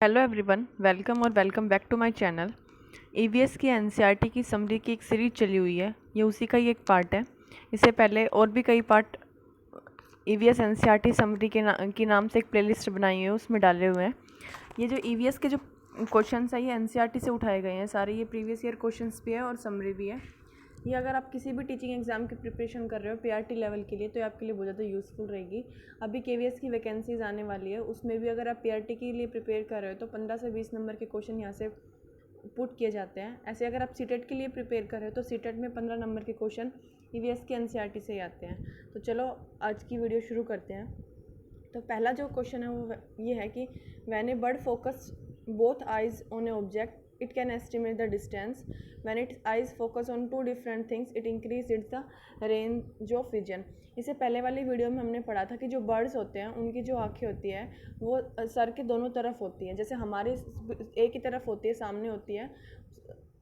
Hello everyone, welcome और welcome back to my channel. EVS की NCERT की summary की एक सीरीज चली हुई है, ये उसी का ही एक पार्ट है। इससे पहले और भी कई पार्ट ईवीएस एनसीईआरटी समरी के नाम से एक प्लेलिस्ट बनाई हुई है, उसमें डाले हुए हैं। ये जो ईवीएस के जो क्वेश्चंस है ये एनसीईआरटी से उठाए गए हैं सारे, ये प्रीवियस ईयर क्वेश्चंस भी है और समरी भी है। ये अगर आप किसी भी टीचिंग एग्जाम की प्रिपरेशन कर रहे हो पीआरटी लेवल के लिए, तो ये आपके लिए बहुत ज़्यादा यूज़फुल रहेगी। अभी केवीएस की वैकेंसीज आने वाली है, उसमें भी अगर आप पीआरटी के लिए प्रिपेयर कर रहे हो तो 15 से 20 नंबर के क्वेश्चन यहाँ से पुट किए जाते हैं। ऐसे अगर आप सीटेट के लिए प्रिपेयर कर रहे हो तो सीटेट में 15 नंबर के क्वेश्चन ईवीएस के एनसीईआरटी से ही आते हैं। तो चलो आज की वीडियो शुरू करते हैं। तो पहला जो क्वेश्चन है वो ये है कि when A bird focus both eyes on A object it can estimate the distance. When its eyes focus on two different things, it increases the range of vision. इससे पहले वाली वीडियो में हमने पढ़ा था कि जो बर्ड्स होते हैं उनकी जो आँखें होती है वो सर के दोनों तरफ होती हैं। जैसे हमारे एक ही तरफ होती है, सामने होती है,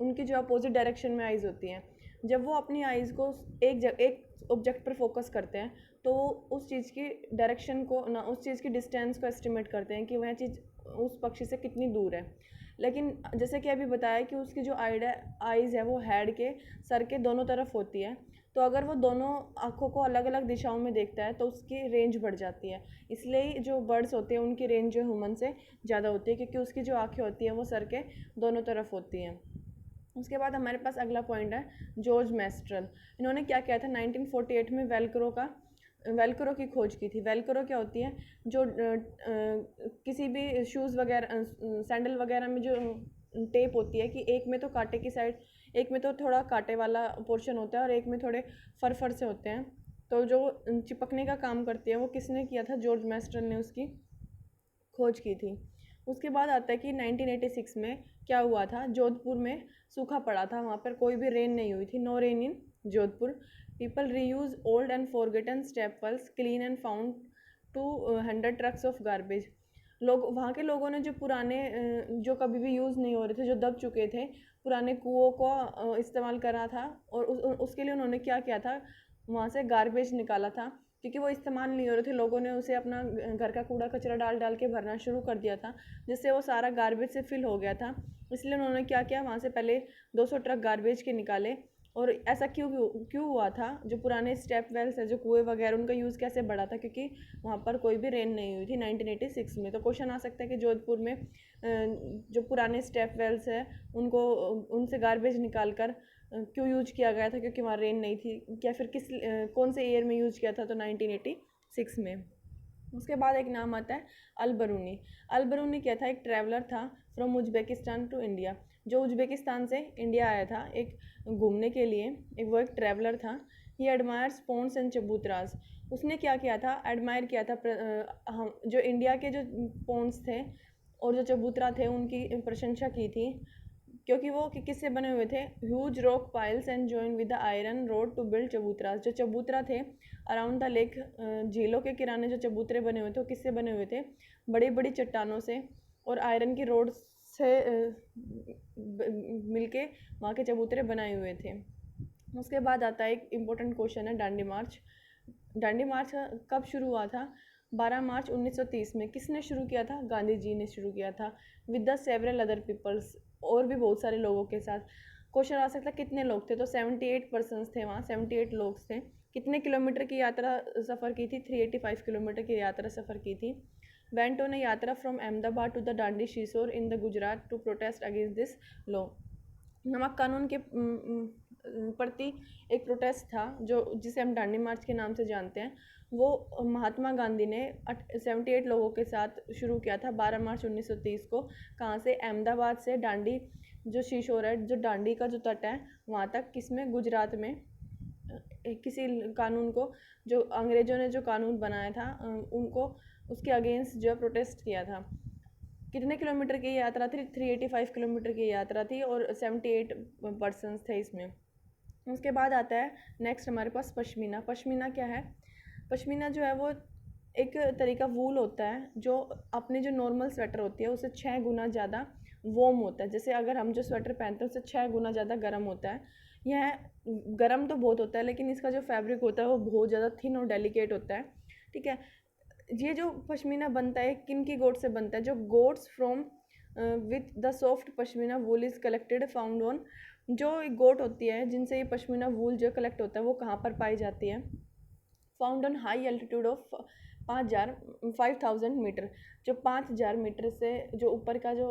उनकी जो अपोजिट डायरेक्शन में आइज़ होती हैं। जब वो अपनी आइज़ को एक ऑब्जेक्ट पर फोकस करते हैं तो उस चीज़ की डायरेक्शन को ना, उस चीज़ की डिस्टेंस को एस्टिमेट करते हैं कि वह चीज़ उस पक्षी से कितनी दूर है। लेकिन जैसे कि अभी बताया कि उसकी जो आइज़ है वो हेड के सर के दोनों तरफ होती है, तो अगर वो दोनों आँखों को अलग अलग दिशाओं में देखता है तो उसकी रेंज बढ़ जाती है। इसलिए जो बर्ड्स होते हैं उनकी रेंज जो ह्यूमन से ज़्यादा होती है, क्योंकि उसकी जो आँखें होती हैं वो सर के दोनों तरफ होती हैं। उसके बाद हमारे पास अगला पॉइंट है जॉर्ज मेस्ट्रल। इन्होंने क्या किया था, 1948 में वेलक्रो की खोज की थी। वेलक्रो क्या होती है, जो किसी भी शूज़ वगैरह सैंडल वगैरह में जो टेप होती है कि एक में तो कांटे की साइड, एक में तो थोड़ा कांटे वाला पोर्शन होता है और एक में थोड़े फर से होते हैं, तो जो चिपकने का काम करती है वो किसने किया था, जॉर्ज मेस्ट्रल ने उसकी खोज की थी। उसके बाद आता है कि 1986 में क्या हुआ था, जोधपुर में सूखा पड़ा था, वहाँ पर कोई भी रेन नहीं हुई थी, no rain in Jodhpur. People reuse old and forgotten staples clean and found 200 trucks of garbage. लोग वहाँ के लोगों ने जो पुराने जो कभी भी यूज़ नहीं हो रहे थे, जो दब चुके थे, पुराने कुओं को इस्तेमाल करा था और उसके लिए उन्होंने क्या किया था, वहाँ से गार्बेज निकाला था, क्योंकि वो इस्तेमाल नहीं हो रहे थे। लोगों ने उसे अपना घर का कूड़ा कचरा डाल डाल के भरना शुरू कर दिया था, जिससे वो सारा गार्बेज से फिल हो गया था। इसलिए उन्होंने क्या किया, वहाँ से पहले 200 ट्रक गार्बेज के निकाले। और ऐसा क्यों क्यों हुआ था, जो पुराने स्टेप वेल्स है, जो कुएँ वगैरह, उनका यूज़ कैसे बढ़ा था, क्योंकि वहाँ पर कोई भी रेन नहीं हुई थी 1986 में। तो क्वेश्चन आ सकता है कि जोधपुर में जो पुराने स्टेप वेल्स है उनको उनसे गार्बेज निकाल कर क्यों यूज किया गया था, क्योंकि वहाँ रेन नहीं थी, या फिर कौन से ईयर में यूज किया था, तो 1986 में। उसके बाद एक नाम आता है अल बरूनी। अल बरूनी क्या था, एक ट्रैवलर था फ्रॉम उज्बेकिस्तान टू इंडिया, जो उज्बेकिस्तान से इंडिया आया था एक घूमने के लिए, वो एक ट्रैवलर था। ही एडमायर्स पोन्स एंड चबूतराज। उसने क्या किया था, एडमायर किया था हम जो इंडिया के जो पोन्स थे और जो चबूतरा थे उनकी प्रशंसा की थी, क्योंकि वो किससे बने हुए थे, huge rock piles and join with the iron rod to build चबूतरा। जो चबूतरा थे अराउंड द लेक, झीलों के किनारे जो चबूतरे बने हुए थे वो किससे बने हुए थे, बड़ी बड़ी चट्टानों से और आयरन की रोड से मिलके वहाँ के चबूतरे बनाए हुए थे। उसके बाद आता है एक इम्पोर्टेंट क्वेश्चन है, डांडी मार्च। डांडी मार्च कब शुरू हुआ था, 12 मार्च 1930 में। किसने शुरू किया था, गांधी जी ने शुरू किया था, with the several other peoples, और भी बहुत सारे लोगों के साथ। क्वेश्चन आ सकता है कितने लोग थे, तो 78 पर्सनस थे वहाँ, 78 लोग थे। कितने किलोमीटर की यात्रा सफ़र की थी, 385 किलोमीटर की यात्रा सफ़र की थी। Went on a yatra from Ahmedabad to the Dandi seashore in the Gujarat to protest against this law. नमक कानून के प्रति एक प्रोटेस्ट था, जो जिसे हम डांडी मार्च के नाम से जानते हैं। वो महात्मा गांधी ने 78 लोगों के साथ शुरू किया था 12 मार्च 1930 को। कहाँ से, अहमदाबाद से डांडी जो शीशोर है, जो डांडी का जो तट है वहाँ तक, किसमें, गुजरात में। किसी कानून को, जो अंग्रेज़ों ने जो कानून बनाया था उनको, उसके अगेंस्ट जो प्रोटेस्ट किया था। कितने किलोमीटर की यात्रा थी, 385 किलोमीटर की यात्रा थी और 78 पर्सनस थे इसमें। उसके बाद आता है नेक्स्ट हमारे पास पश्मीना। पश्मीना क्या है, पश्मीना जो है वो एक तरीका वूल होता है, जो अपने जो नॉर्मल स्वेटर होती है उससे 6 गुना ज़्यादा वार्म होता है। जैसे अगर हम जो स्वेटर पहनते हैं उससे 6 गुना ज़्यादा गर्म होता है। यह गर्म तो बहुत होता है, लेकिन इसका जो फैब्रिक होता है वो बहुत ज़्यादा थिन और डेलिकेट होता है। ठीक है, ये जो पश्मीना बनता है किन की गोट से बनता है, जो goats from with the soft pashmina wool is collected found on, जो एक गोट होती है जिनसे ये पश्मीना वूल जो कलेक्ट होता है वो कहाँ पर पाई जाती है, found on high altitude of 5000 meter, जो 5000 मीटर से जो ऊपर का जो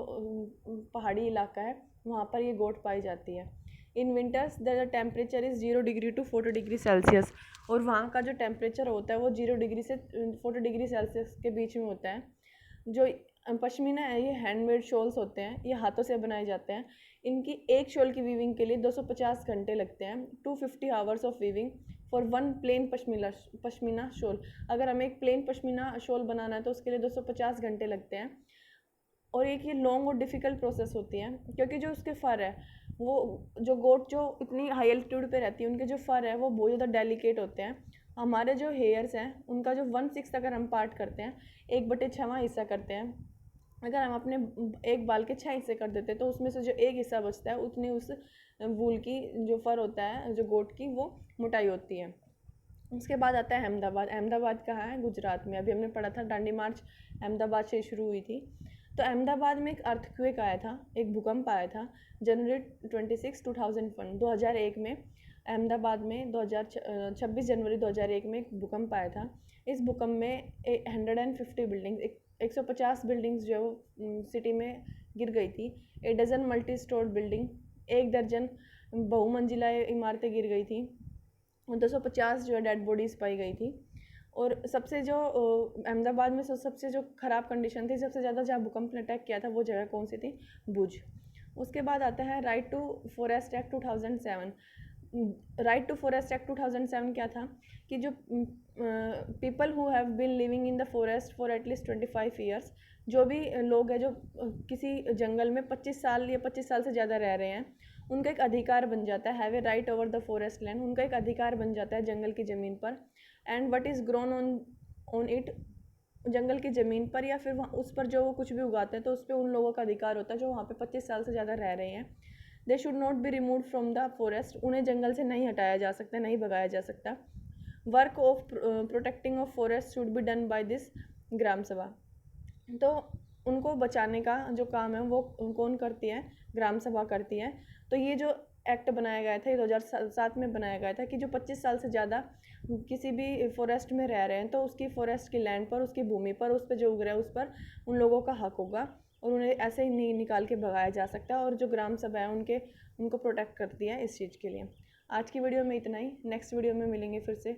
पहाड़ी इलाका है वहाँ पर ये गोट पाई जाती है। In winters the temperature is 0 degree to 40 degree celsius, और वहाँ का जो टेम्परेचर होता है वो 0 डिग्री से 40 डिग्री सेल्सियस के बीच में होता है। जो पश्मीना है ये हैंडमेड शॉल्स होते हैं, ये हाथों से बनाए जाते हैं। इनकी एक शॉल की वीविंग के लिए 250 घंटे लगते हैं, 250 hours of weaving for one plain pashmina shawl. अगर हमें एक प्लेन पश्मीना शॉल बनाना है तो उसके लिए 250 घंटे लगते हैं। और एक ये लॉन्ग और डिफ़िकल्ट प्रोसेस होती है, क्योंकि जो उसके फ़र है वो, जो गोट जो इतनी हाई एल्टीट्यूड पे रहती है उनके जो फ़र है वो बहुत ज़्यादा डेलिकेट होते हैं। हमारे जो हेयर्स हैं उनका जो 1/6 अगर हम पार्ट करते हैं, 1/6वां हिस्सा करते हैं, अगर हम अपने एक बाल के 6 हिस्से कर देते हैं तो उसमें से जो एक हिस्सा बचता है उतनी उस वूल की जो फ़र होता है जो गोट की वो मोटाई होती है। उसके बाद आता है अहमदाबाद। अहमदाबाद कहाँ है? गुजरात में। अभी हमने पढ़ा था दांडी मार्च अहमदाबाद से शुरू हुई थी। तो अहमदाबाद में एक अर्थक्वेक आया था, एक भूकंप आया था जनवरी 26, 2001, 2001 में। अहमदाबाद में 26 जनवरी 2001 में एक भूकंप आया था। इस भूकंप में 150 बिल्डिंग्स, 150 बिल्डिंग्स जो सिटी में गिर गई थी। 1 डज़न मल्टी स्टोर बिल्डिंग, 1 दर्जन बहुमंजिला इमारतें गिर गई थी, 250 जो है डेड बॉडीज़ पाई गई थी। और सबसे जो अहमदाबाद में सबसे जो ख़राब कंडीशन थी, सबसे ज़्यादा जहाँ भूकंप ने अटैक किया था वो जगह कौन सी थी? भुज। उसके बाद आता है right to forest act 2007। Right to forest act 2007 क्या था कि जो people who have been living in the forest for at least 25 years, जो भी लोग हैं जो किसी जंगल में 25 साल या 25 साल से ज़्यादा रह रहे हैं, उनका एक अधिकार बन जाता है, have a right over the forest land, उनका एक अधिकार बन जाता है जंगल की ज़मीन पर। And what is grown on it, जंगल की ज़मीन पर या फिर वहाँ उस पर जो वो कुछ भी उगाते हैं तो उस पर उन लोगों का अधिकार होता है जो वहाँ पे 25 साल से ज़्यादा रह रहे हैं। They should not be remove from the forest, उन्हें जंगल से नहीं हटाया जा सकता, नहीं भगाया जा सकता। Work of protecting of forest should be done by this gram sabha. तो उनको बचाने का जो काम है वो कौन करती है? ग्राम सभा करती है। तो ये जो एक्ट बनाया गया था, ये 2007 में बनाया गया था कि जो 25 साल से ज़्यादा किसी भी फॉरेस्ट में रह रहे हैं तो उसकी फॉरेस्ट की लैंड पर, उसकी भूमि पर, उस पर जो उग रहा है उस पर उन लोगों का हक होगा और उन्हें ऐसे ही नहीं निकाल के भगाया जा सकता। और जो ग्राम सभा है उनको प्रोटेक्ट करती है इस चीज़ के लिए। आज की वीडियो में इतना ही, नेक्स्ट वीडियो में मिलेंगे फिर से।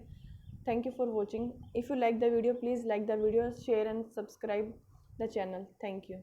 Thank you for watching. If you like the video, please like the video, share and subscribe the channel. Thank you.